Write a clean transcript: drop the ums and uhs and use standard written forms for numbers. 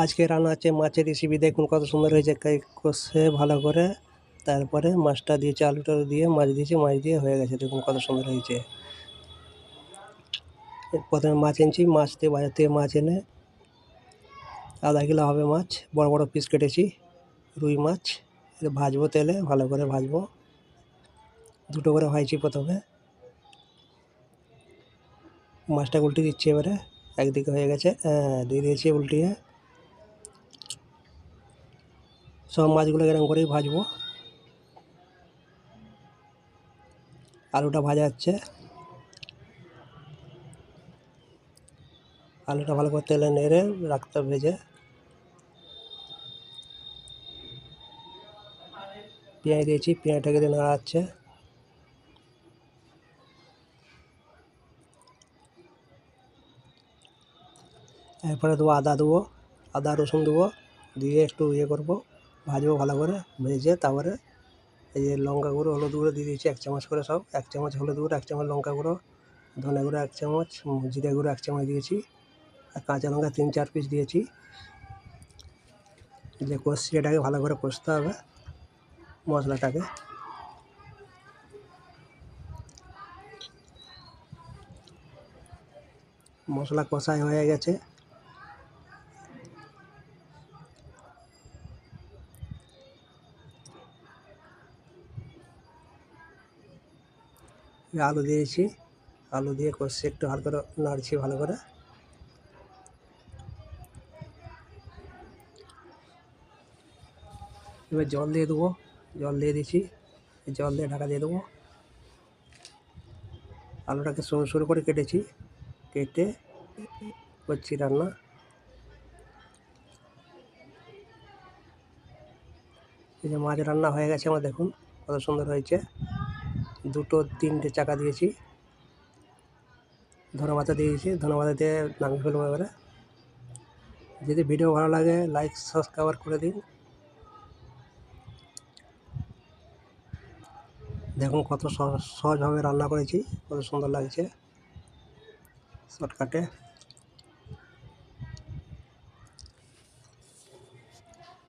আজকে রান্না হচ্ছে মাছের রেসিপি। দেখুন কত সুন্দর হয়েছে, কষে ভালো করে তারপরে মাছটা দিয়েছি, আলুটা দিয়ে মাছ দিয়েছি, মাছ দিয়ে হয়ে গেছে। দেখুন কত সুন্দর হয়েছে। প্রথমে মাছ এনেছি, মাছ দিয়ে বাজার থেকে মাছ এনে আধা কিলো হবে মাছ, বড় বড় পিস কেটেছি রুই মাছ। ভাজবো তেলে, ভালো করে ভাজবো। দুটো করে ভাজছি প্রথমে। মাছটা উল্টে দিচ্ছি এবারে, একদিকে হয়ে গেছে, দিয়ে দিয়েছি উল্টিয়ে। সব মাছগুলো এরকম করেই ভাজবো। আলুটা ভাজা হচ্ছে, আলুটা ভালো করে তেলে নেড়ে রাখতে ভেজে। পেঁয়াজ দিয়েছি, পেঁয়াজটাকে দিয়ে নাড়াচ্ছে। এরপরে দেবো আদা, আদা রসুন দেবো, দিয়ে একটু করবো, ভাজবো ভালো করে। ভেজে তারপরে এই যে লঙ্কা গুঁড়ো, হলুদ গুঁড়ো দিয়ে দিয়েছি 1 চামচ করে সব। 1 চামচ হলুদ গুঁড়ো, 1 চামচ লঙ্কা গুঁড়ো, ধনে গুঁড়ো 1 চামচ, জিরে গুঁড়ো 1 চামচ দিয়েছি, আর কাঁচা লঙ্কা 3-4 পিস দিয়েছি। যে কষছি, এটাকে ভালো করে কষতে হবে মশলাটাকে। মশলা কষাই হয়ে গেছে। আলু দিয়েছি, আলু দিয়ে কষছি, একটু হালকা করে নাড়ছি ভালো করে। এবার জল দিয়ে দেবো, জল দিয়ে দিচ্ছি, জল দিয়ে ঢাকা দিয়ে দেবো। আলুটাকে সরু সরু করে কেটেছি, কেটে করছি রান্না। এই যে মাছ রান্না হয়ে গেছে আমার, দেখুন কত সুন্দর হয়েছে। 2-3টে চাকা দিয়েছি, ধনেপাতা দিয়েছি, ধনেপাতা দিয়ে নামিয়ে ফেলবো এবারে। যদি ভিডিও ভালো লাগে লাইক সাবস্ক্রাইব করে দিন। দেখুন কত সহজভাবে রান্না করেছি, কত সুন্দর লাগছে শর্টকাটে।